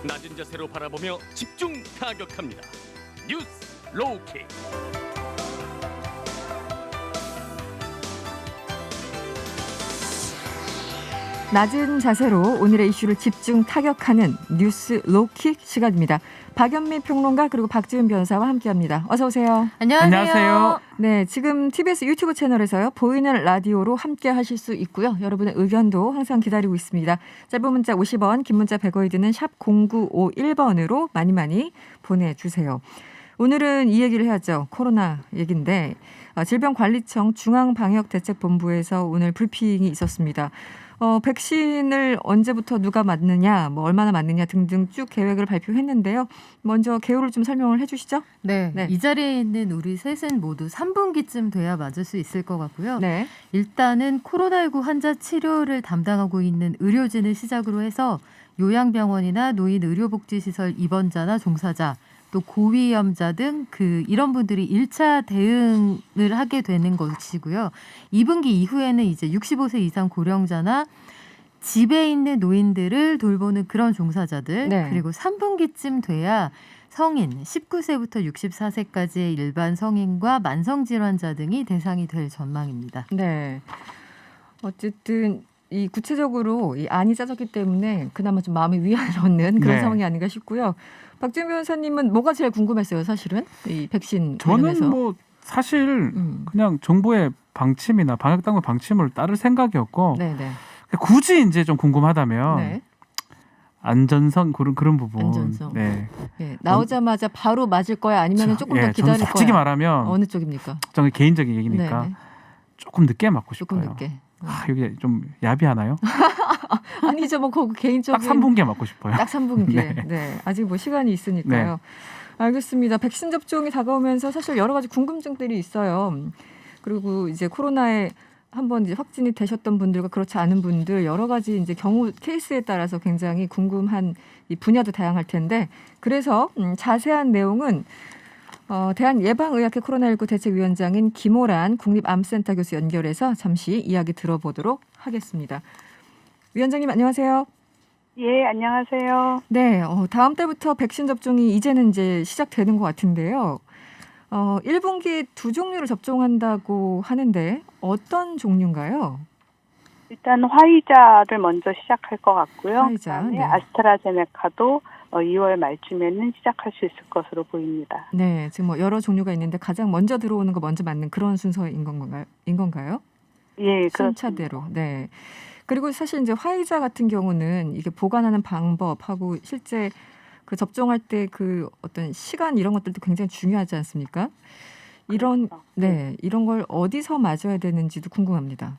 낮은 자세로 바라보며 집중 타격합니다. 뉴스 로우킥. 낮은 자세로 오늘의 이슈를 집중 타격하는 뉴스 로우킥 시간입니다. 박연미 평론가 그리고 박지은 변호사와 함께합니다. 어서 오세요. 안녕하세요. 네, 지금 TBS 유튜브 채널에서요. 보이는 라디오로 함께하실 수 있고요. 여러분의 의견도 항상 기다리고 있습니다. 짧은 문자 50원, 긴 문자 100원이 드는 샵 0951번으로 많이 보내주세요. 오늘은 이 얘기를 해야죠. 코로나 얘기인데 질병관리청 중앙방역대책본부에서 오늘 브리핑이 있었습니다. 백신을 언제부터 누가 맞느냐, 얼마나 맞느냐 등등 쭉 계획을 발표했는데요. 먼저 개요를 좀 설명을 해주시죠. 네, 이 자리에 있는 우리 셋은 모두 3분기쯤 돼야 맞을 수 있을 것 같고요. 네. 일단은 코로나19 환자 치료를 담당하고 있는 의료진을 시작으로 해서 요양병원이나 노인 의료복지시설 입원자나 종사자, 또 고위험자 등 이런 분들이 1차 대응을 하게 되는 것이고요. 2분기 이후에는 이제 65세 이상 고령자나 집에 있는 노인들을 돌보는 그런 종사자들, 네. 그리고 3분기쯤 돼야 성인 19세부터 64세까지의 일반 성인과 만성질환자 등이 대상이 될 전망입니다. 네. 어쨌든 이 구체적으로 이 안이 짜졌기 때문에 그나마 좀 마음의 위안을 얻는 그런 네. 상황이 아닌가 싶고요. 박지은 변호사님은 뭐가 제일 궁금했어요, 사실은? 이 백신 관련해서. 저는 뭐 사실 그냥 정부의 방침이나 방역당국 방침을 따를 생각이었고 네네. 굳이 이제 좀 궁금하다면 네. 안전성 그런 부분. 안전성. 네. 네. 나오자마자 바로 맞을 거야 아니면 조금 더 저는 기다릴 거야? 솔직히 말하면 어느 쪽입니까? 저는 개인적인 얘기니까 네네. 조금 늦게 맞고 조금 싶어요. 늦게. 여기 좀 야비하나요? 아니죠, 뭐 그거 개인적인. 딱 3분기에 맞고 싶어요. 딱 3분기. 네. 네. 아직 뭐 시간이 있으니까요. 알겠습니다. 백신 접종이 다가오면서 사실 여러 가지 궁금증들이 있어요. 그리고 이제 코로나에 한번 이제 확진이 되셨던 분들과 그렇지 않은 분들 여러 가지 이제 경우 케이스에 따라서 굉장히 궁금한 이 분야도 다양할 텐데 그래서 자세한 내용은 대한예방의학회 코로나19 대책위원장인 김오란 국립암센터 교수 연결해서 잠시 이야기 들어보도록 하겠습니다. 위원장님 안녕하세요. 예, 안녕하세요. 네, 다음 달부터 백신 접종이 이제는 이제 시작되는 것 같은데요. 1분기에 2종류를 접종한다고 하는데 어떤 종류인가요? 일단 화이자를 먼저 시작할 것 같고요. 화이자, 그다음에 네. 아스트라제네카도 2월 말쯤에는 시작할 수 있을 것으로 보입니다. 네, 지금 뭐 여러 종류가 있는데 가장 먼저 들어오는 거 먼저 맞는 그런 순서인 건가요? 예, 순차대로. 네. 그리고 사실 이제 화이자 같은 경우는 이게 보관하는 방법하고 실제 그 접종할 때 그 어떤 시간 이런 것들도 굉장히 중요하지 않습니까? 이런 걸 어디서 맞아야 되는지도 궁금합니다.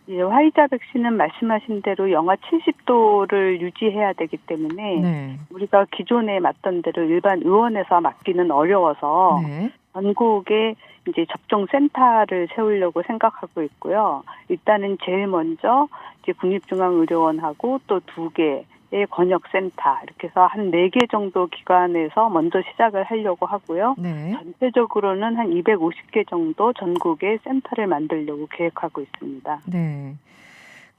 예, 화이자 백신은 말씀하신 대로 영하 70도를 유지해야 되기 때문에 네. 우리가 기존에 맞던 대로 일반 의원에서 맞기는 어려워서 네. 전국에 이제 접종 센터를 세우려고 생각하고 있고요. 일단은 제일 먼저 이제 국립중앙의료원하고 또 2개의 권역센터 이렇게 해서 한 4개 정도 기관에서 먼저 시작을 하려고 하고요. 네. 전체적으로는 한 250개 정도 전국에 센터를 만들려고 계획하고 있습니다. 네.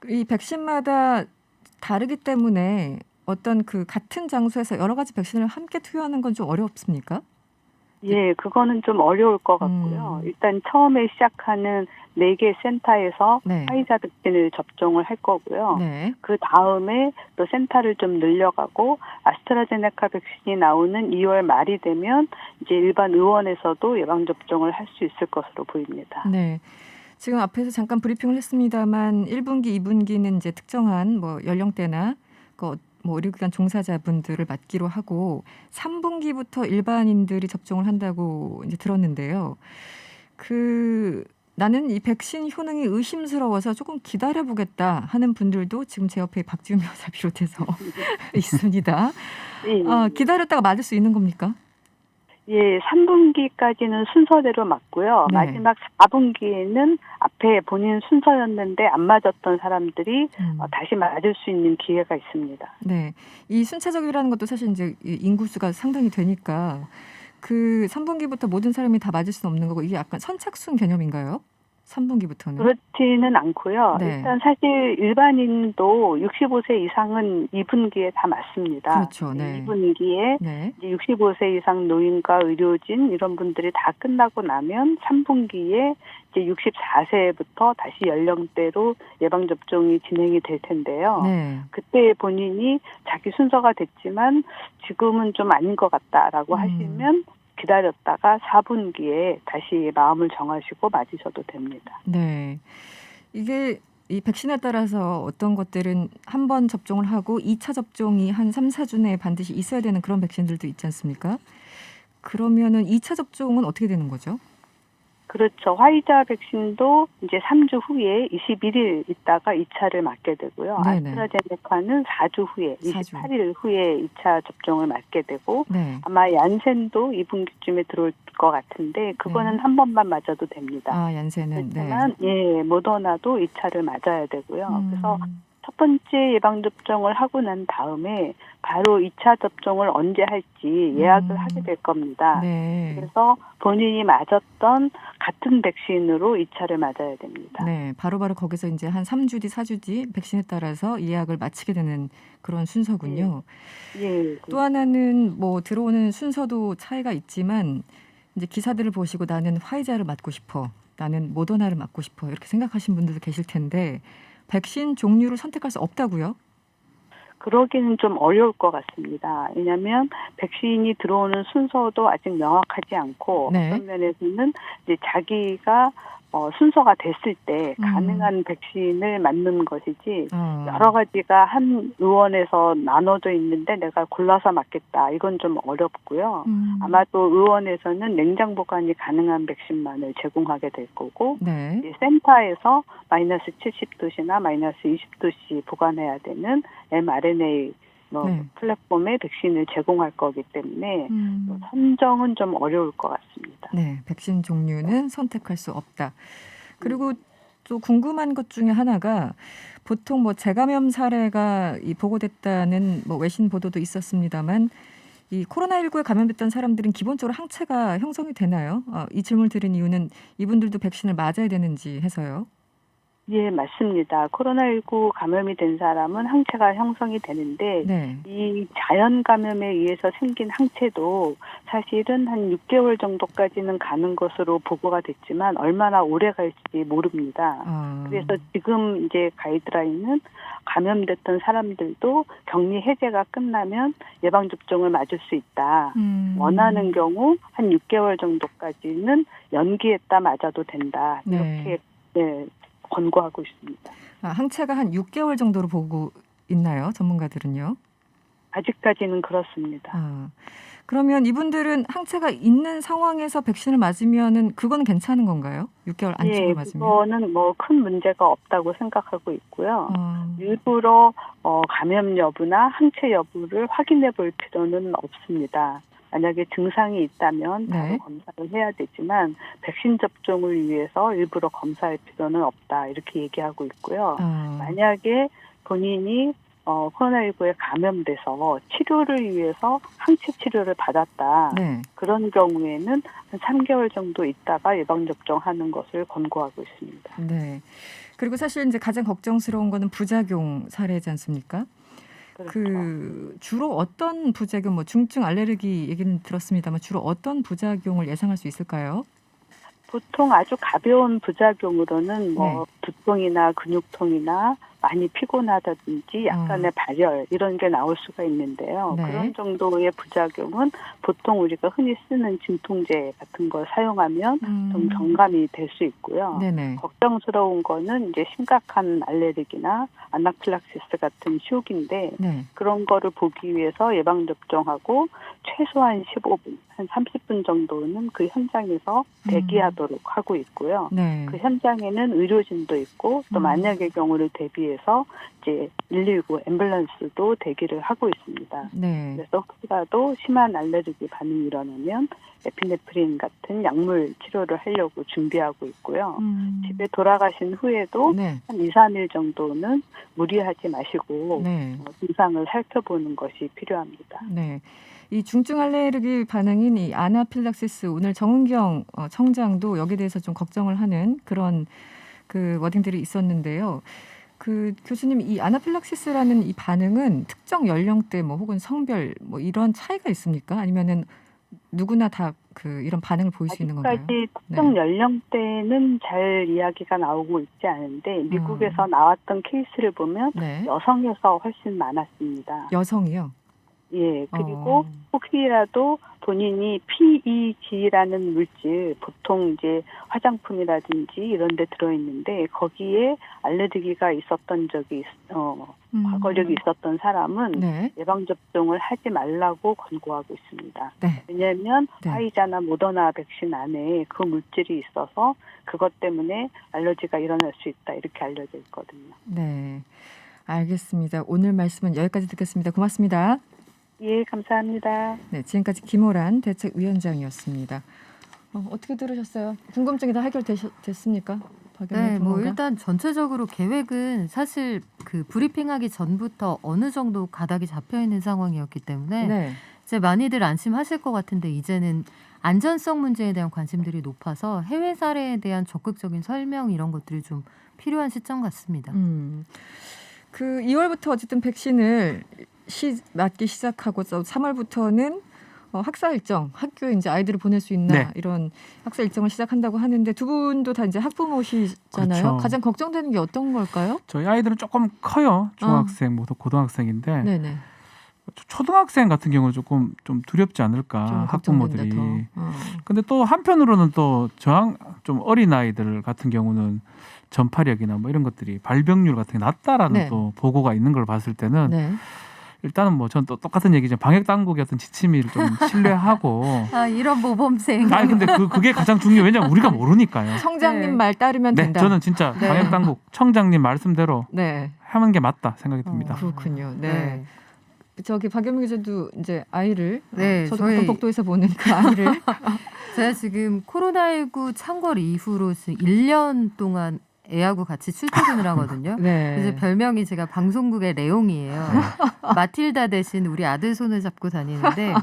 이 백신마다 다르기 때문에 어떤 그 같은 장소에서 여러 가지 백신을 함께 투여하는 건 좀 어렵습니까? 예, 그거는 좀 어려울 것 같고요. 일단 처음에 시작하는 4개 센터에서 네. 화이자 백신을 접종을 할 거고요. 네. 그 다음에 또 센터를 좀 늘려가고 아스트라제네카 백신이 나오는 2월 말이 되면 이제 일반 의원에서도 예방접종을 할 수 있을 것으로 보입니다. 네. 지금 앞에서 잠깐 브리핑을 했습니다만 1분기, 2분기는 이제 특정한 연령대나 의료기관 종사자분들을 맞기로 하고 3분기부터 일반인들이 접종을 한다고 이제 들었는데요. 나는 이 백신 효능이 의심스러워서 조금 기다려보겠다 하는 분들도 지금 제 옆에 박지은 변호사 비롯해서 있습니다. 기다렸다가 맞을 수 있는 겁니까? 예, 3분기까지는 순서대로 맞고요. 네. 마지막 4분기에는 앞에 본인 순서였는데 안 맞았던 사람들이 다시 맞을 수 있는 기회가 있습니다. 네, 이 순차적이라는 것도 사실 이제 인구수가 상당히 되니까 그 3분기부터 모든 사람이 다 맞을 수는 없는 거고 이게 약간 선착순 개념인가요? 3분기부터는? 그렇지는 않고요. 네. 일단 사실 일반인도 65세 이상은 2분기에 다 맞습니다. 그렇죠. 네. 2분기에 네. 이제 65세 이상 노인과 의료진 이런 분들이 다 끝나고 나면 3분기에 이제 64세부터 다시 연령대로 예방접종이 진행이 될 텐데요. 네. 그때 본인이 자기 순서가 됐지만 지금은 좀 아닌 것 같다라고 하시면 기다렸다가 4분기에 다시 마음을 정하시고 맞으셔도 됩니다. 네. 이게 이 백신에 따라서 어떤 것들은 한 번 접종을 하고 2차 접종이 한 3, 4주 내에 반드시 있어야 되는 그런 백신들도 있지 않습니까? 그러면은 2차 접종은 어떻게 되는 거죠? 그렇죠. 화이자 백신도 이제 3주 후에 21일 있다가 2차를 맞게 되고요. 네네. 아스트라제네카는 4주 후에 4주. 28일 후에 2차 접종을 맞게 되고 네. 아마 얀센도 2분기쯤에 들어올 것 같은데 그거는 네. 한 번만 맞아도 됩니다. 아, 얀센은. 네. 그렇지만 예, 모더나도 2차를 맞아야 되고요. 그래서 음. 첫 번째 예방접종을 하고 난 다음에 바로 2차 접종을 언제 할지 예약을 하게 될 겁니다. 네. 그래서 본인이 맞았던 같은 백신으로 2차를 맞아야 됩니다. 네. 바로바로 거기서 이제 한 3주 뒤, 4주 뒤 백신에 따라서 예약을 마치게 되는 그런 순서군요. 예. 또 하나는 뭐 들어오는 순서도 차이가 있지만 이제 기사들을 보시고 나는 화이자를 맞고 싶어, 나는 모더나를 맞고 싶어 이렇게 생각하신 분들도 계실 텐데 백신 종류를 선택할 수 없다고요? 그러기는 좀 어려울 것 같습니다. 왜냐하면 백신이 들어오는 순서도 아직 명확하지 않고 네. 어떤 면에서는 이제 자기가 순서가 됐을 때 가능한 백신을 맞는 것이지 여러 가지가 한 의원에서 나눠져 있는데 내가 골라서 맞겠다. 이건 좀 어렵고요. 아마도 의원에서는 냉장 보관이 가능한 백신만을 제공하게 될 거고 네. 이제 센터에서 마이너스 70도씨나 마이너스 20도씨 보관해야 되는 mRNA 네. 플랫폼의 백신을 제공할 거기 때문에 선정은 좀 어려울 것 같습니다. 네, 백신 종류는 선택할 수 없다. 그리고 또 궁금한 것 중에 하나가 보통 뭐 재감염 사례가 보고됐다는 뭐 외신 보도도 있었습니다만 이 코로나19에 감염됐던 사람들은 기본적으로 항체가 형성이 되나요? 이 질문을 드린 이유는 이분들도 백신을 맞아야 되는지 해서요. 예, 맞습니다. 코로나19 감염이 된 사람은 항체가 형성이 되는데 네. 이 자연 감염에 의해서 생긴 항체도 사실은 한 6개월 정도까지는 가는 것으로 보고가 됐지만 얼마나 오래 갈지 모릅니다. 그래서 지금 이제 가이드라인은 감염됐던 사람들도 격리 해제가 끝나면 예방접종을 맞을 수 있다. 원하는 경우 한 6개월 정도까지는 연기했다 맞아도 된다. 이렇게 네. 권고하고 있습니다. 항체가 한 6개월 정도로 보고 있나요? 전문가들은요? 아직까지는 그렇습니다. 그러면 이분들은 항체가 있는 상황에서 백신을 맞으면은 그건 괜찮은 건가요? 6개월 안쪽으로 맞으면? 그거는 뭐 큰 문제가 없다고 생각하고 있고요. 일부러 감염 여부나 항체 여부를 확인해 볼 필요는 없습니다. 만약에 증상이 있다면 바로 검사를 해야 되지만 백신 접종을 위해서 일부러 검사할 필요는 없다 이렇게 얘기하고 있고요. 만약에 본인이 코로나19에 감염돼서 치료를 위해서 항체 치료를 받았다. 그런 경우에는 한 3개월 정도 있다가 예방접종하는 것을 권고하고 있습니다. 네. 그리고 사실 이제 가장 걱정스러운 거는 부작용 사례지 않습니까? 그렇죠. 주로 어떤 부작용, 뭐 중증 알레르기 얘기는 들었습니다만 주로 어떤 부작용을 예상할 수 있을까요? 보통 아주 가벼운 부작용으로는 뭐 두통이나 근육통이나 많이 피곤하다든지 약간의 발열 이런 게 나올 수가 있는데요. 그런 정도의 부작용은 보통 우리가 흔히 쓰는 진통제 같은 걸 사용하면 좀 경감이 될 수 있고요. 걱정스러운 거는 이제 심각한 알레르기나 아나필락시스 같은 쇼기인데 그런 거를 보기 위해서 예방접종하고 최소한 15분, 한 30분 정도는 그 현장에서 대기하도록 하고 있고요. 그 현장에는 의료진도 있고 또 만약의 경우를 대비해 위해서 이제 119 앰뷸런스도 대기를 하고 있습니다. 네. 그래서 혹시라도 심한 알레르기 반응이 일어나면 에피네프린 같은 약물 치료를 하려고 준비하고 있고요. 집에 돌아가신 후에도 네. 한 2, 3일 정도는 무리하지 마시고 네. 증상을 살펴보는 것이 필요합니다. 네. 이 중증 알레르기 반응인 이 아나필락시스 오늘 정은경 청장도 여기에 대해서 좀 걱정을 하는 그런 그 워딩들이 있었는데요. 그 교수님 이 아나필락시스라는 이 반응은 특정 연령대 뭐 혹은 성별 뭐 이런 차이가 있습니까? 아니면은 누구나 다 그 이런 반응을 보일 수 있는 건가요? 아직까지 특정 연령대는 잘 이야기가 나오고 있지 않은데 미국에서 나왔던 케이스를 보면 네. 여성에서 훨씬 많았습니다. 여성이요. 예, 그리고 혹시라도 본인이 PEG라는 물질, 보통 이제 화장품이라든지 이런 데 들어있는데 거기에 알레르기가 있었던 적이, 과거력이 있었던 사람은 네. 예방접종을 하지 말라고 권고하고 있습니다. 네. 왜냐하면 네. 화이자나 모더나 백신 안에 그 물질이 있어서 그것 때문에 알러지가 일어날 수 있다 이렇게 알려져 있거든요. 네. 알겠습니다. 오늘 말씀은 여기까지 듣겠습니다. 고맙습니다. 예, 감사합니다. 네, 지금까지 김호란 대책위원장이었습니다. 어떻게 들으셨어요? 궁금증이 다 해결됐습니까? 네, 뭐 일단 전체적으로 계획은 사실 그 브리핑하기 전부터 어느 정도 가닥이 잡혀 있는 상황이었기 때문에 네. 이제 많이들 안심하실 것 같은데 이제는 안전성 문제에 대한 관심들이 높아서 해외 사례에 대한 적극적인 설명 이런 것들이 좀 필요한 시점 같습니다. 그 2월부터 어쨌든 백신을 맞기 시작하고 3월부터는 학사 일정, 학교에 이제 아이들을 보낼 수 있나 네. 이런 학사 일정을 시작한다고 하는데 두 분도 다 이제 학부모시잖아요. 그렇죠. 가장 걱정되는 게 어떤 걸까요? 저희 아이들은 조금 커요. 중학생, 뭐 고등학생인데 네네. 초등학생 같은 경우는 조금 좀 두렵지 않을까 좀 학부모들이. 걱정된다, 더. 근데 또 한편으로는 또 저항 좀 어린 아이들 같은 경우는 전파력이나 뭐 이런 것들이 발병률 같은 게 낮다라는 네. 또 보고가 있는 걸 봤을 때는 네. 일단은 뭐 전 또 똑같은 얘기죠. 방역 당국의 어떤 지침을 좀 신뢰하고. 아 이런 모범생. 아니 근데 그게 가장 중요해요. 왜냐면 우리가 모르니까요. 청장님 네. 말 따르면 네, 된다. 저는 진짜 네. 방역 당국 청장님 말씀대로 네. 하는 게 맞다 생각이 듭니다. 그렇군요. 네. 네. 저기 박연미 기자도 이제 아이를 네, 저도 저희- 가끔 복도에서 보는 그 아이를 제가 지금 코로나19 창궐 이후로 지금 1년 동안 애하고 같이 출퇴근을 하거든요. 네. 그래서 별명이 제가 방송국의 레옹이에요. 마틸다 대신 우리 아들 손을 잡고 다니는데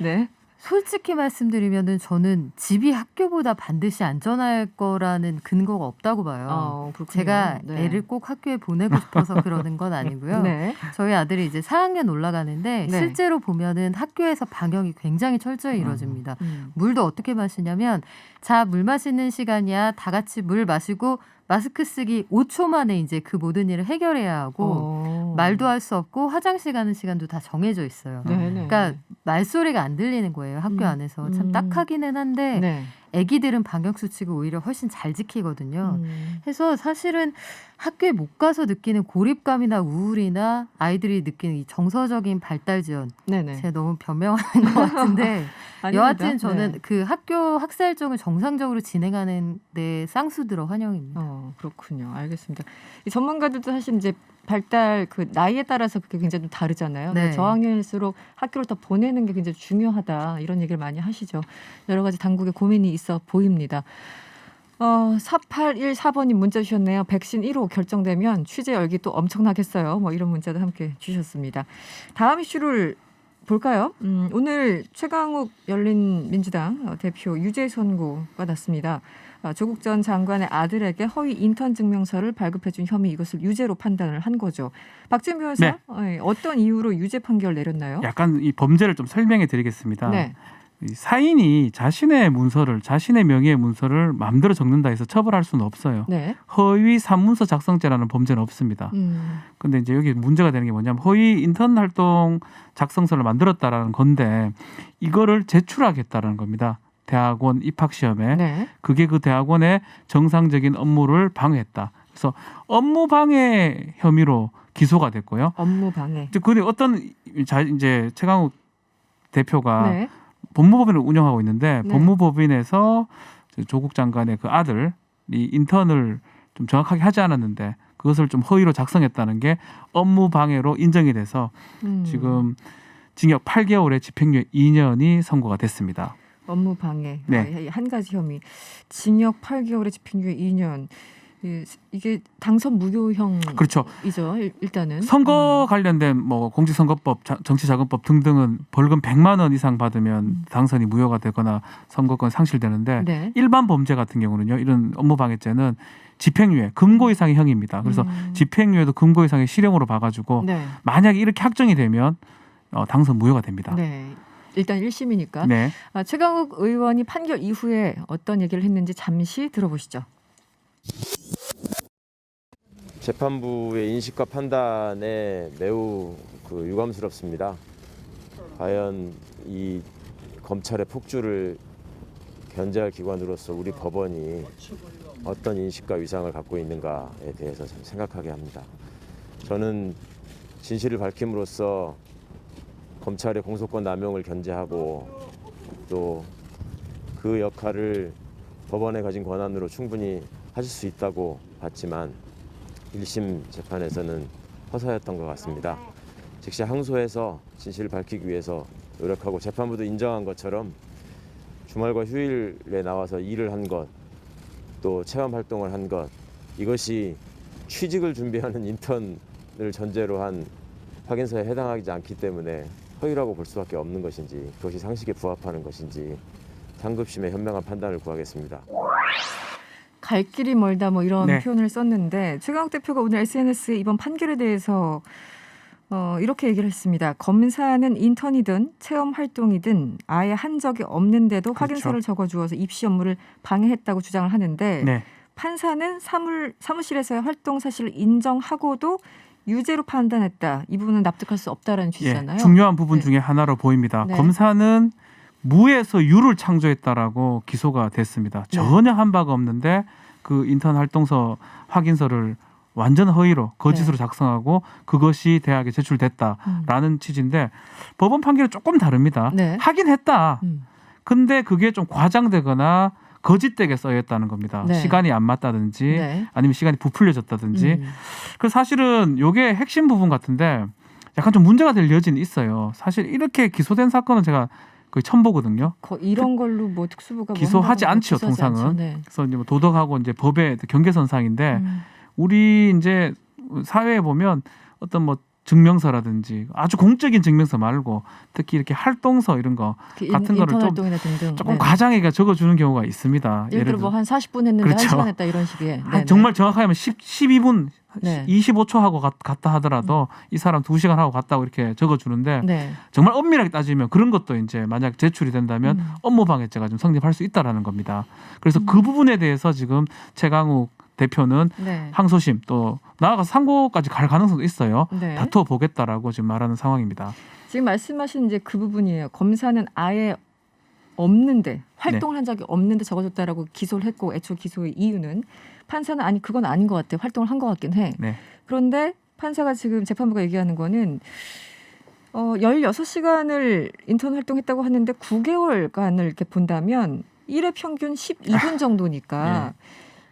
네. 솔직히 말씀드리면은 저는 집이 학교보다 반드시 안전할 거라는 근거가 없다고 봐요. 그렇군요. 제가 네. 애를 꼭 학교에 보내고 싶어서 그러는 건 아니고요. 네. 저희 아들이 이제 4학년 올라가는데 네. 실제로 보면은 학교에서 방역이 굉장히 철저히 이루어집니다. 물도 어떻게 마시냐면 자, 물 마시는 시간이야. 다 같이 물 마시고 마스크 쓰기 5초 만에 이제 그 모든 일을 해결해야 하고 말도 할 수 없고 화장실 가는 시간도 다 정해져 있어요. 네네. 그러니까 말소리가 안 들리는 거예요. 학교 안에서. 참 딱하기는 한데 네. 애기들은 방역 수칙을 오히려 훨씬 잘 지키거든요. 그래서 사실은 학교에 못 가서 느끼는 고립감이나 우울이나 아이들이 느끼는 이 정서적인 발달 지연 네네. 제가 너무 변명하는 것 같은데 아닙니다. 여하튼 저는 네. 그 학교 학사 일정을 정상적으로 진행하는 데 쌍수 들어 환영입니다. 그렇군요. 알겠습니다. 이 전문가들도 사실 이제 발달 그 나이에 따라서 그게 굉장히 좀 다르잖아요. 네. 저학년일수록 학교를 더 보내는 게 굉장히 중요하다 이런 얘기를 많이 하시죠. 여러 가지 당국의 고민이 있어 보입니다. 4814번님 문자 주셨네요. 백신 1호 결정되면 취재 열기 또 엄청나겠어요. 뭐 이런 문자도 함께 주셨습니다. 다음 이슈를 볼까요? 오늘 최강욱 열린민주당 대표 유죄 선고가 났습니다. 조국 전 장관의 아들에게 허위 인턴 증명서를 발급해준 혐의 이것을 유죄로 판단을 한 거죠. 박지은 변호사 어떤 이유로 유죄 판결 내렸나요? 약간 이 범죄를 좀 설명해 드리겠습니다. 네. 이 사인이 자신의 문서를 자신의 명의의 문서를 마음대로 적는다 해서 처벌할 수는 없어요. 네. 허위 산문서 작성죄라는 범죄는 없습니다. 근데 이제 여기 문제가 되는 게 뭐냐면 허위 인턴 활동 작성서를 만들었다라는 건데 이거를 제출하겠다라는 겁니다. 대학원 입학 시험에. 네. 그게 그 대학원의 정상적인 업무를 방해했다. 그래서 업무 방해 혐의로 기소가 됐고요. 업무 방해. 이제 그 어떤 이제 최강욱 대표가 네. 법무법인을 운영하고 있는데 네. 법무법인에서 조국 장관의 그 아들이 인턴을 좀 정확하게 하지 않았는데 그것을 좀 허위로 작성했다는 게 업무 방해로 인정이 돼서 지금 징역 8개월에 집행유예 2년이 선고가 됐습니다. 업무 방해. 네. 한 가지 혐의. 징역 8개월에 집행유예 2년. 이게 당선 무효형이죠. 그렇죠. 일단은. 선거 관련된 뭐 공직선거법, 정치자금법 등등은 벌금 100만 원 이상 받으면 당선이 무효가 되거나 선거권 상실되는데 네. 일반 범죄 같은 경우는요. 이런 업무방해죄는 집행유예, 금고 이상의 형입니다. 그래서 집행유예도 금고 이상의 실형으로 봐가지고 네. 만약에 이렇게 확정이 되면 당선 무효가 됩니다. 네. 일단 1심이니까. 네. 최강욱 의원이 판결 이후에 어떤 얘기를 했는지 잠시 들어보시죠. 재판부의 인식과 판단에 매우 유감스럽습니다. 과연 이 검찰의 폭주를 견제할 기관으로서 우리 법원이 어떤 인식과 위상을 갖고 있는가에 대해서 참 생각하게 합니다. 저는 진실을 밝힘으로써 검찰의 공소권 남용을 견제하고 또 그 역할을 법원에 가진 권한으로 충분히 하실 수 있다고 봤지만 1심 재판에서는 허사였던 것 같습니다. 즉시 항소해서 진실을 밝히기 위해서 노력하고 재판부도 인정한 것처럼 주말과 휴일에 나와서 일을 한 것, 또 체험 활동을 한 것, 이것이 취직을 준비하는 인턴을 전제로 한 확인서에 해당하지 않기 때문에 허위라고 볼 수밖에 없는 것인지, 그것이 상식에 부합하는 것인지 상급심의 현명한 판단을 구하겠습니다. 갈 길이 멀다 뭐 이런 네. 표현을 썼는데 최강욱 대표가 오늘 SNS에 이번 판결에 대해서 이렇게 얘기를 했습니다. 검사는 인턴이든 체험 활동이든 아예 한 적이 없는데도 그렇죠. 확인서를 적어주어서 입시 업무를 방해했다고 주장을 하는데 네. 판사는 사무실에서의 활동 사실을 인정하고도 유죄로 판단했다. 이 부분은 납득할 수 없다라는 취지잖아요. 중요한 부분 네. 중에 하나로 보입니다. 네. 검사는 무에서 유를 창조했다라고 기소가 됐습니다. 네. 전혀 한 바가 없는데 그 인턴 활동서 확인서를 완전 허위로 거짓으로 네. 작성하고 그것이 대학에 제출됐다라는 취지인데 법원 판결이 조금 다릅니다. 네. 하긴 했다. 근데 그게 좀 과장되거나 거짓되게 써있다는 겁니다. 네. 시간이 안 맞다든지 네. 아니면 시간이 부풀려졌다든지. 그래서 사실은 이게 핵심 부분 같은데 약간 좀 문제가 될 여지는 있어요. 사실 이렇게 기소된 사건은 제가 거의 처음 보거든요. 이런 걸로 뭐 특수부가 기소하지 뭐 않죠, 기소하지 통상은. 않죠. 네. 그래서 이제 뭐 도덕하고 이제 법의 경계선상인데 우리 이제 사회에 보면 어떤 뭐 증명서라든지 아주 공적인 증명서 말고 특히 이렇게 활동서 이런 거 같은 거를 인턴 좀 활동이나 등등. 조금 네. 과장하게 적어주는 경우가 있습니다. 예를 들어 뭐 한 40분 했는데 그렇죠. 1시간 했다 이런 식의. 정말 정확하게 하면 12분, 네. 25초 하고 갔다 하더라도 이 사람 2시간 하고 갔다고 이렇게 적어주는데 네. 정말 엄밀하게 따지면 그런 것도 이제 만약 제출이 된다면 업무방해죄가 좀 성립할 수 있다라는 겁니다. 그래서 그 부분에 대해서 지금 최강욱 대표는 네. 항소심 또 나아가서 상고까지 갈 가능성도 있어요. 네. 다투어 보겠다라고 지금 말하는 상황입니다. 지금 말씀하신 이제 그 부분이에요. 검사는 아예 없는데 활동을 한 적이 없는데 적어줬다라고 기소를 했고 애초 기소의 이유는 판사는 아니 그건 아닌 것 같아. 활동을 한 것 같긴 해. 네. 그런데 판사가 지금 재판부가 얘기하는 거는 16시간을 인턴 활동했다고 하는데 9개월간을 이렇게 본다면 1회 평균 12분 정도니까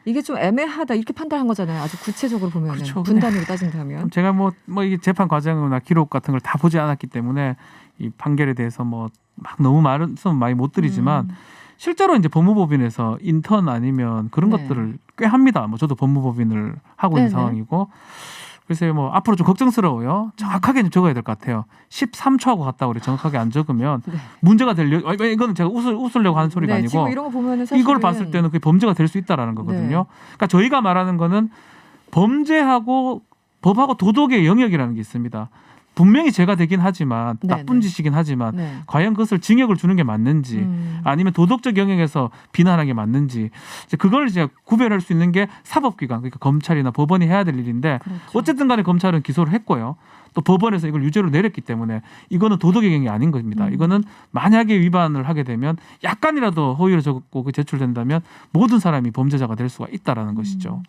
이게 좀 애매하다 이렇게 판단한 거잖아요. 아주 구체적으로 보면 그렇죠. 분단위로 따진다면. 제가 뭐 이게 재판 과정이나 기록 같은 걸 다 보지 않았기 때문에 이 판결에 대해서 뭐 막 너무 말씀 많이 못 드리지만 실제로 이제 법무법인에서 인턴 아니면 그런 네. 것들을 꽤 합니다. 뭐 저도 법무법인을 하고 있는 네네. 상황이고 그래서 뭐 앞으로 좀 걱정스러워요. 정확하게 좀 적어야 될 것 같아요. 13초하고 갔다고 그래 정확하게 안 적으면 네. 문제가 이거는 제가 웃으려고 하는 소리가 네, 아니고 지금 이런 거 보면은 사실은 이걸 봤을 때는 그게 범죄가 될 수 있다라는 거거든요. 그러니까 저희가 말하는 거는 범죄하고 법하고 도덕의 영역이라는 게 있습니다. 분명히 죄가 되긴 하지만 나쁜 짓이긴 하지만 과연 그것을 징역을 주는 게 맞는지 아니면 도덕적 영역에서 비난하는 게 맞는지 그걸 이제 구별할 수 있는 게 사법기관 그러니까 검찰이나 법원이 해야 될 일인데 그렇죠. 어쨌든 간에 검찰은 기소를 했고요. 또 법원에서 이걸 유죄로 내렸기 때문에 이거는 도덕의 영역이 아닌 겁니다. 이거는 만약에 위반을 하게 되면 약간이라도 허위로 적고 그 제출된다면 모든 사람이 범죄자가 될 수가 있다라는 것이죠.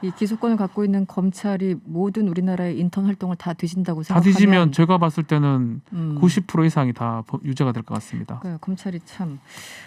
이 기소권을 갖고 있는 검찰이 모든 우리나라의 인턴 활동을 다 뒤진다고 다 생각하면 뒤지면 제가 봤을 때는 90% 이상이 다 유죄가 될 것 같습니다. 그러니까요, 검찰이 참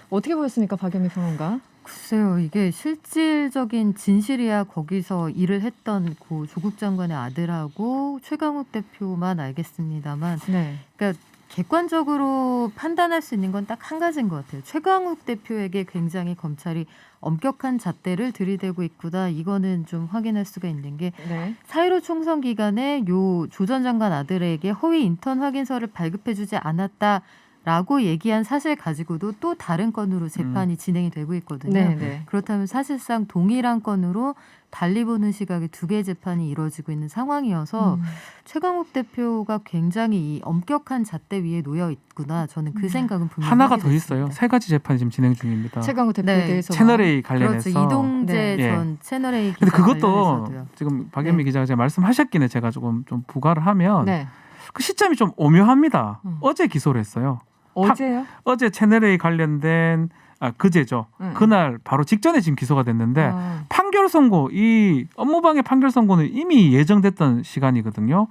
어떻게 보였습니까, 박영미 평론가? 글쎄요, 이게 실질적인 진실이야 거기서 일을 했던 고 조국 장관의 아들하고 최강욱 대표만 알겠습니다만, 네. 그러니까 객관적으로 판단할 수 있는 건 딱 한 가지인 것 같아요. 최강욱 대표에게 굉장히 검찰이 엄격한 잣대를 들이대고 있구나. 이거는 좀 확인할 수가 있는 게 네. 4.15 총선 기간에 요 조 전 장관 아들에게 허위 인턴 확인서를 발급해주지 않았다라고 얘기한 사실 가지고도 또 다른 건으로 재판이 진행이 되고 있거든요. 네, 네. 그렇다면 사실상 동일한 건으로 달리 보는 시각의 두 개의 재판이 이루어지고 있는 상황이어서 최강욱 대표가 굉장히 이 엄격한 잣대 위에 놓여 있구나. 저는 그 생각은 분명히 하나가 하게 더 있어요. 됐습니다. 3가지 재판이 지금 진행 중입니다. 최강욱 대표에 네. 대해서 채널A 관련해서. 그렇죠. 이동재 네. 전 채널A 기자 근데 그것도 관련해서도요. 지금 박연미 네. 기자가 제가 말씀하셨기에 제가 좀 부가를 하면 네. 그 시점이 좀 오묘합니다. 음. 어제 기소를 했어요. 어제요? 어제 채널A 관련된 그제죠. 그날 바로 직전에 지금 기소가 됐는데 판결 선고, 이 업무방해 판결 선고는 이미 예정됐던 시간이거든요.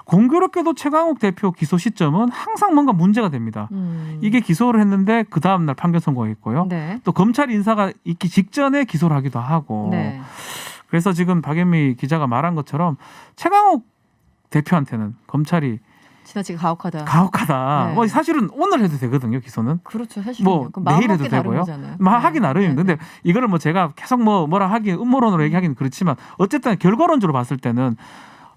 공교롭게도 최강욱 대표 기소 시점은 항상 뭔가 문제가 됩니다. 이게 기소를 했는데 그 다음 날 판결 선고했고요. 네. 또 검찰 인사가 있기 직전에 기소를 하기도 하고. 네. 그래서 지금 박연미 기자가 말한 것처럼 최강욱 대표한테는 검찰이 지나치게 가혹하다. 가혹하다. 네. 뭐 사실은 오늘 해도 되거든요, 기소는. 그렇죠. 사실 뭐 내일 해도 되고요. 하기 나름입니다. 근데 이거를 뭐 제가 계속 뭐라 하기 음모론으로 얘기하기는 그렇지만 어쨌든 결과론적으로 봤을 때는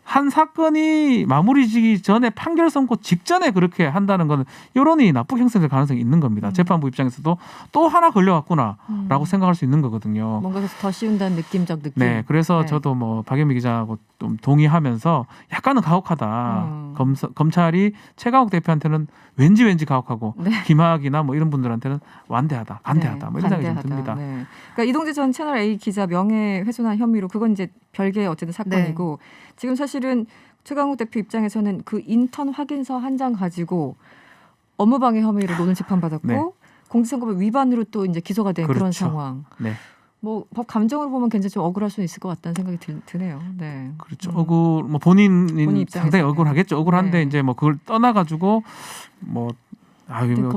한 사건이 마무리지기 전에 판결 선고 직전에 그렇게 한다는 거는 여론이 나쁘게 형성될 가능성이 있는 겁니다. 재판부 입장에서도 또 하나 걸려왔구나라고 생각할 수 있는 거거든요. 뭔가 더 쉬운다는 느낌적 느낌. 네, 그래서 네. 저도 뭐 박연미 기자하고 좀 동의하면서 약간은 가혹하다. 검찰이 최강욱 대표한테는 왠지 가혹하고 네. 김학이나 뭐 이런 분들한테는 완대하다, 간대하다, 네, 뭐 이런 생각이 좀 간대하다. 듭니다. 네. 그러니까 이동재 전 채널A 기자 명예훼손한 혐의로 그건 이제 별개의 어쨌든 사건이고 지금 사실은 최강욱 대표 입장에서는 그 인턴 확인서 한 장 가지고 업무방해 혐의로 오늘 재판받았고 네. 공직선거법 위반으로 또 이제 기소가 된 그런 그렇죠. 상황. 네. 뭐 법 감정으로 보면 굉장히 좀 억울할 수는 있을 것 같다는 생각이 드네요. 네. 그렇죠. 뭐 본인 입장에서는. 상당히 억울하겠죠. 억울한데 네. 이제 뭐 그걸 떠나가지고 뭐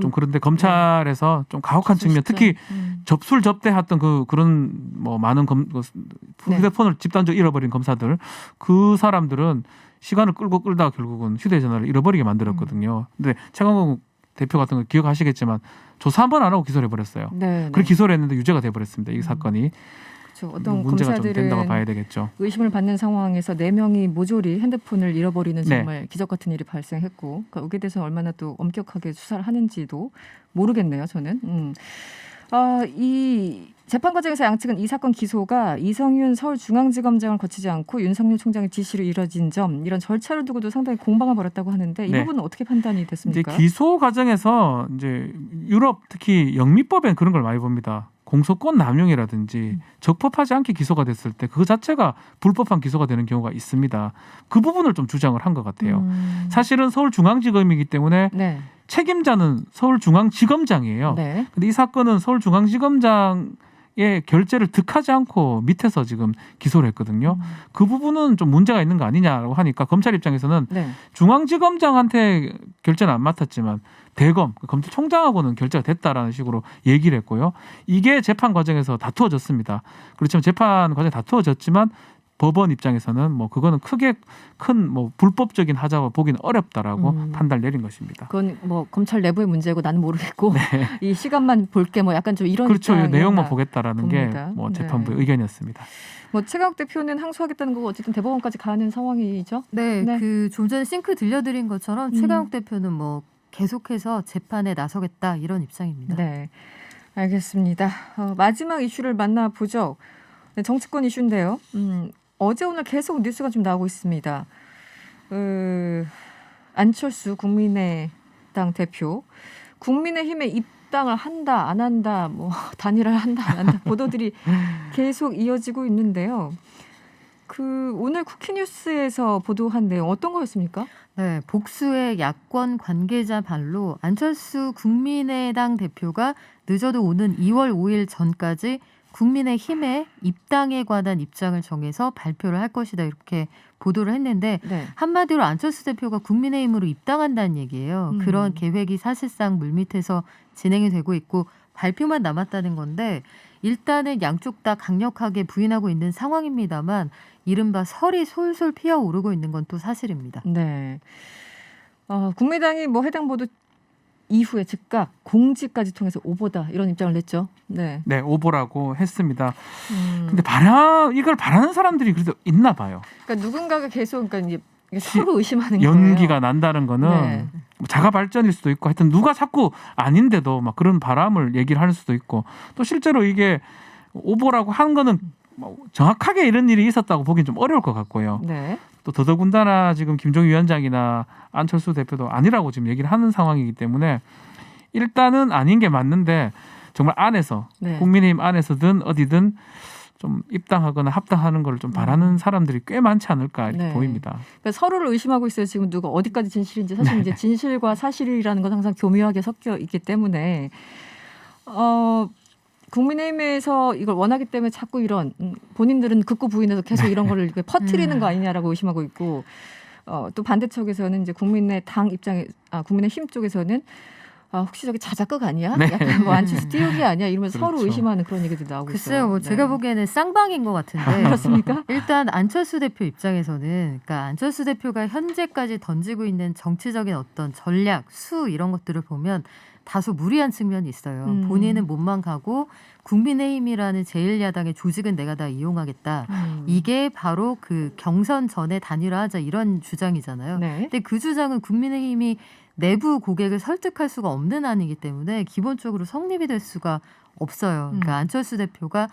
좀 그런데 검찰에서 좀 가혹한 측면, 특히 접수를 접대했던 그런 뭐 많은 휴대폰을 집단적으로 잃어버린 검사들, 그 사람들은 시간을 끌다가 결국은 휴대전화를 잃어버리게 만들었거든요. 근데 최강욱 대표 같은 거 기억하시겠지만 조사 한 번 안 하고 기소를 해버렸어요. 네. 그렇게 기소를 했는데 유죄가 돼버렸습니다. 이 사건이. 그렇죠. 어떤 문제가 좀 된다고 검사들은 봐야 되겠죠. 의심을 받는 상황에서 4명이 모조리 핸드폰을 잃어버리는 네. 정말 기적 같은 일이 발생했고 그러니까 여기에 대해서 얼마나 또 엄격하게 수사를 하는지도 모르겠네요. 저는. 이 재판 과정에서 양측은 이 사건 기소가 이성윤 서울중앙지검장을 거치지 않고 윤석열 총장의 지시로 이뤄진 점 이런 절차를 두고도 상당히 공방을 벌였다고 하는데 이 네. 부분은 어떻게 판단이 됐습니까? 이제 기소 과정에서 이제 유럽 특히 영미법엔 그런 걸 많이 봅니다. 공소권 남용이라든지 적법하지 않게 기소가 됐을 때 그 자체가 불법한 기소가 되는 경우가 있습니다. 그 부분을 좀 주장을 한 것 같아요. 사실은 서울중앙지검이기 때문에 네. 책임자는 서울중앙지검장이에요. 네. 근데 이 사건은 서울중앙지검장의 결재를 득하지 않고 밑에서 지금 기소를 했거든요. 그 부분은 좀 문제가 있는 거 아니냐고 하니까 검찰 입장에서는 네. 중앙지검장한테 결재는 안 맡았지만 대검, 검찰총장하고는 결재가 됐다라는 식으로 얘기를 했고요. 이게 재판 과정에서 다투어졌습니다. 그렇지만 재판 과정에 다투어졌지만 법원 입장에서는 뭐 그거는 크게 큰 뭐 불법적인 하자고 보기는 어렵다라고 판단을 내린 것입니다. 그건 뭐 검찰 내부의 문제고 나는 모르겠고 이 시간만 볼게 뭐 약간 좀 이런 그렇죠. 입장이었나 내용만 보겠다라는 봅니다. 게 뭐 네. 재판부의 의견이었습니다. 뭐 최강욱 대표는 항소하겠다는 거고 어쨌든 대법원까지 가는 상황이죠. 네, 네. 그 좀 전에 싱크 들려드린 것처럼 최강욱 대표는 뭐 계속해서 재판에 나서겠다 이런 입장입니다. 네, 알겠습니다. 마지막 이슈를 만나보죠. 네, 정치권 이슈인데요. 어제 오늘 계속 뉴스가 좀 나오고 있습니다. 안철수 국민의당 대표, 국민의힘에 입당을 한다 안 한다, 뭐 단일화를 한다 안 한다 보도들이 계속 이어지고 있는데요. 오늘 쿠키뉴스에서 보도한 내용 어떤 거였습니까? 네, 복수의 야권 관계자 발로 안철수 국민의당 대표가 늦어도 오는 2월 5일 전까지 국민의힘의 입당에 관한 입장을 정해서 발표를 할 것이다 이렇게 보도를 했는데 네. 한마디로 안철수 대표가 국민의힘으로 입당한다는 얘기예요. 그런 계획이 사실상 물밑에서 진행이 되고 있고 발표만 남았다는 건데 일단은 양쪽 다 강력하게 부인하고 있는 상황입니다만 이른바 설이 솔솔 피어오르고 있는 건 또 사실입니다. 네. 국민당이 뭐 해당 보도 이후에 즉각 공지까지 통해서 오보다 이런 입장을 냈죠. 네. 네, 오보라고 했습니다. 근데 이걸 바라는 사람들이 그래도 있나 봐요. 그러니까 누군가가 계속 그러니까 이제 서로 의심하는 연기가 거예요. 난다는 거는 네. 뭐 자가 발전일 수도 있고 하여튼 누가 자꾸 아닌데도 막 그런 바람을 얘기를 할 수도 있고 또 실제로 이게 오보라고 한 거는 뭐 정확하게 이런 일이 있었다고 보기는 좀 어려울 것 같고요. 네. 또 더더군다나 지금 김종인 위원장이나 안철수 대표도 아니라고 지금 얘기를 하는 상황이기 때문에 일단은 아닌 게 맞는데 정말 안에서 네. 국민의힘 안에서든 어디든 좀 입당하거나 합당하는 걸 좀 바라는 사람들이 꽤 많지 않을까 이렇게 네. 보입니다. 그러니까 서로를 의심하고 있어요. 지금 누가 어디까지 진실인지 사실 이제 진실과 사실이라는 건 항상 교묘하게 섞여 있기 때문에 국민의힘에서 이걸 원하기 때문에 자꾸 이런 본인들은 극구 부인해서 계속 이런 거를 퍼뜨리는 거 아니냐라고 의심하고 있고 또 반대쪽에서는 이제 국민의힘 쪽에서는 혹시 저기 자작극 아니야? 네. 약간 뭐 안철수 띄우기 아니야? 이러면서 그렇죠. 서로 의심하는 그런 얘기도 나오고 글쎄요, 있어요. 뭐 네. 제가 보기에는 쌍방인 것 같은데 그렇습니까? 일단 안철수 대표 입장에서는 그러니까 안철수 대표가 현재까지 던지고 있는 정치적인 어떤 전략, 수 이런 것들을 보면 다소 무리한 측면이 있어요. 본인은 몸만 가고 국민의힘이라는 제1야당의 조직은 내가 다 이용하겠다. 이게 바로 그 경선 전에 단일화하자 이런 주장이잖아요. 네. 근데 그 주장은 국민의힘이 내부 고객을 설득할 수가 없는 안이기 때문에 기본적으로 성립이 될 수가 없어요. 그러니까 안철수 대표가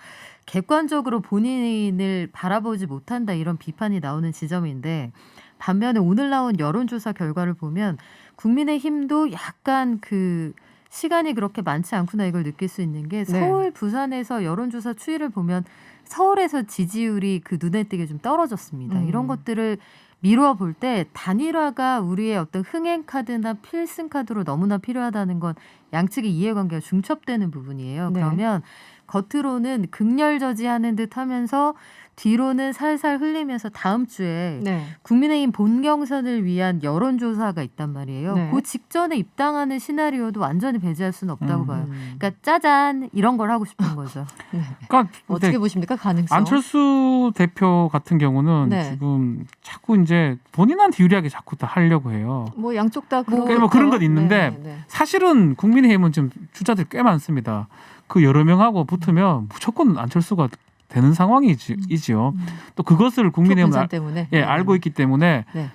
객관적으로 본인을 바라보지 못한다 이런 비판이 나오는 지점인데 반면에 오늘 나온 여론조사 결과를 보면 국민의힘도 약간 그 시간이 그렇게 많지 않구나 이걸 느낄 수 있는 게 서울, 부산에서 여론조사 추이를 보면 서울에서 지지율이 그 눈에 띄게 좀 떨어졌습니다. 이런 것들을 미루어 볼 때 단일화가 우리의 어떤 흥행 카드나 필승 카드로 너무나 필요하다는 건 양측의 이해관계가 중첩되는 부분이에요. 네. 그러면 겉으로는 극렬저지하는 듯 하면서 뒤로는 살살 흘리면서 다음 주에 네. 국민의힘 본경선을 위한 여론조사가 있단 말이에요. 네. 그 직전에 입당하는 시나리오도 완전히 배제할 수는 없다고 봐요. 그러니까 짜잔 이런 걸 하고 싶은 거죠. 네. 그러니까 어떻게 보십니까? 가능성? 안철수 대표 같은 경우는 네. 지금 자꾸 이제 본인한테 유리하게 자꾸 다 하려고 해요. 뭐 양쪽 다 뭐 그런 건 있는데 네, 네. 사실은 국민의힘은 지금 주자들 꽤 많습니다. 그 여러 명하고 붙으면 무조건 안철수가 되는 상황이지요. 또 그것을 국민의힘은 표분산 때문에 알고 있기 때문에 네.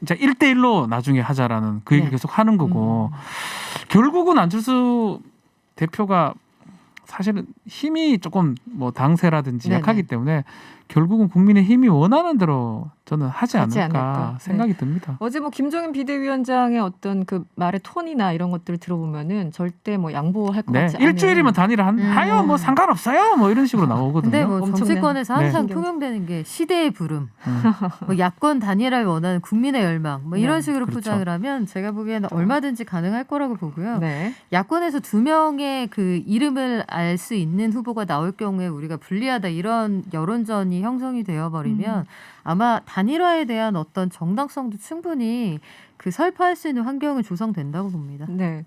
이제 1대1로 나중에 하자라는 그 얘기를 네. 계속 하는 거고 결국은 안철수 대표가 사실은 힘이 조금 뭐 당세라든지 네네. 약하기 때문에 결국은 국민의힘이 원하는 대로 저는 하지 하지 않을까 않을까. 생각이 듭니다. 어제 뭐 김종인 비대위원장의 어떤 그 말의 톤이나 이런 것들을 들어보면은 절대 뭐 양보할 것 네, 같지 않은 일주일이면 단일화 하여 뭐 상관없어요. 뭐 이런 식으로 나오거든요. 근데 뭐 엄청난 정치권에서 항상 네. 통용되는 게 시대의 부름, 뭐 야권 단일화를 원하는 국민의 열망, 뭐 이런 네. 식으로 그렇죠. 포장을 하면 제가 보기에는 얼마든지 가능할 거라고 보고요. 네. 야권에서 2명의 그 이름을 알 수 있는 후보가 나올 경우에 우리가 불리하다 이런 여론전이 형성이 되어버리면 아마 단일화에 대한 어떤 정당성도 충분히 그 설파할 수 있는 환경은 조성된다고 봅니다. 네.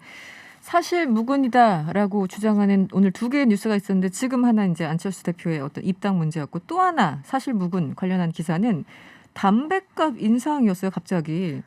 사실 무근이다라고 주장하는 오늘 두 개의 뉴스가 있었는데 지금 하나 이제 안철수 대표의 어떤 입당 문제였고 또 하나 사실 무근 관련한 기사는 담배값 인상이었어요. 갑자기.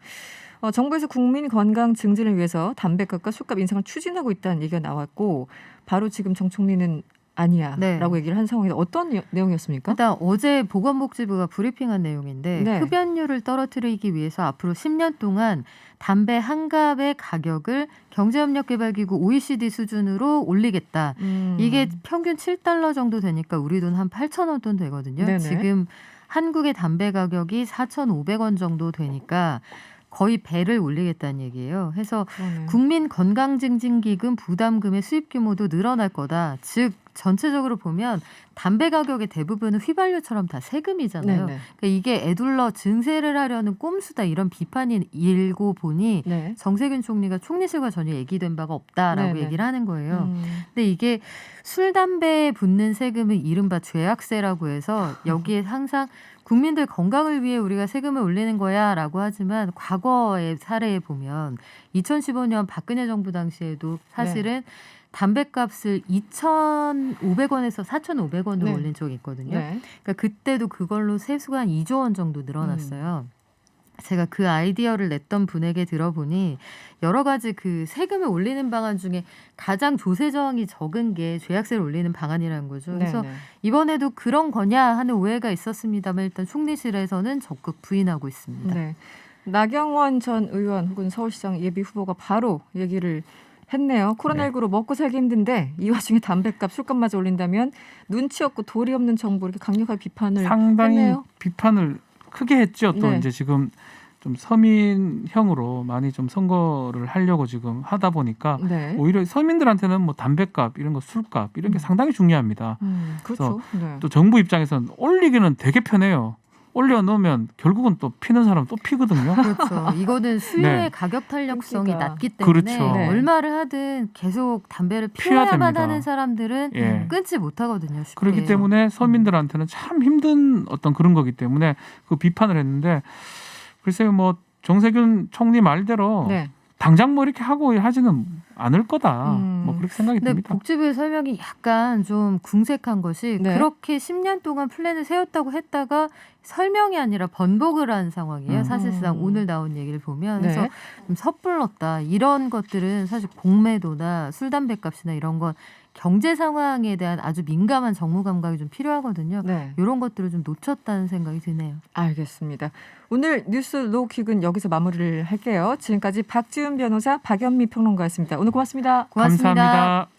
정부에서 국민 건강 증진을 위해서 담배값과 술값 인상을 추진하고 있다는 얘기가 나왔고 바로 지금 정총리는 아니야 네. 라고 얘기를 한 상황인데 어떤 내용이었습니까? 일단 어제 보건복지부가 브리핑한 내용인데 네. 흡연율을 떨어뜨리기 위해서 앞으로 10년 동안 담배 한 갑의 가격을 경제협력개발기구 OECD 수준으로 올리겠다. 이게 평균 7달러 정도 되니까 우리 돈 한 8,000원 돈 되거든요. 네네. 지금 한국의 담배 가격이 4,500원 정도 되니까 거의 배를 올리겠다는 얘기예요. 해서 그러네요. 국민건강증진기금 부담금의 수입 규모도 늘어날 거다. 즉 전체적으로 보면 담배 가격의 대부분은 휘발유처럼 다 세금이잖아요. 네네. 그러니까 이게 애둘러 증세를 하려는 꼼수다 이런 비판이 일고 보니 네. 정세균 총리가 총리실과 전혀 얘기된 바가 없다라고 네네. 얘기를 하는 거예요. 근데 이게 술, 담배에 붙는 세금은 이른바 죄악세라고 해서 여기에 항상 국민들 건강을 위해 우리가 세금을 올리는 거야라고 하지만 과거의 사례에 보면 2015년 박근혜 정부 당시에도 사실은 담배값을 2,500원에서 4,500원으로 네. 올린 적이 있거든요. 네. 그러니까 그때도 그걸로 세수가 한 2조 원 정도 늘어났어요. 제가 그 아이디어를 냈던 분에게 들어보니 여러 가지 그 세금을 올리는 방안 중에 가장 조세 저항이 적은 게 죄악세를 올리는 방안이라는 거죠. 그래서 네, 네. 이번에도 그런 거냐 하는 오해가 있었습니다만 일단 총리실에서는 적극 부인하고 있습니다. 네. 나경원 전 의원 혹은 서울시장 예비 후보가 바로 얘기를 했네요. 코로나19로 먹고 살기 힘든데 이 와중에 담배값, 술값마저 올린다면 눈치 없고 도리 없는 정부 이렇게 강력하게 비판을 상당히 했네요. 비판을 크게 했죠. 또 네. 이제 지금 좀 서민형으로 많이 좀 선거를 하려고 지금 하다 보니까 네. 오히려 서민들한테는 뭐 담배값 이런 거 술값 이런 게 상당히 중요합니다. 그렇죠. 네. 또 정부 입장에서는 올리기는 되게 편해요. 올려놓으면 결국은 또 피는 사람 또 피거든요. 그렇죠. 이거는 수요의 네. 가격 탄력성이 그러니까. 낮기 때문에 그렇죠. 네. 얼마를 하든 계속 담배를 피해야 피워야만 됩니다. 하는 사람들은 예. 끊지 못하거든요. 쉽게. 그렇기 때문에 서민들한테는 참 힘든 어떤 그런 거기 때문에 그 비판을 했는데 글쎄요 뭐 정세균 총리 말대로 네. 당장 뭐 이렇게 하고 하지는 않을 거다. 뭐 그렇게 생각이 근데 듭니다. 복지부의 설명이 약간 좀 궁색한 것이 네. 그렇게 10년 동안 플랜을 세웠다고 했다가 설명이 아니라 번복을 한 상황이에요. 사실상 오늘 나온 얘기를 보면 네. 그래서 좀 섣불렀다. 이런 것들은 사실 공매도나 술, 담배값이나 이런 건 경제 상황에 대한 아주 민감한 정무 감각이 좀 필요하거든요. 네. 이런 것들을 좀 놓쳤다는 생각이 드네요. 알겠습니다. 오늘 뉴스 로킥은 여기서 마무리를 할게요. 지금까지 박지훈 변호사, 박연미 평론가였습니다. 오늘 고맙습니다. 고맙습니다. 감사합니다.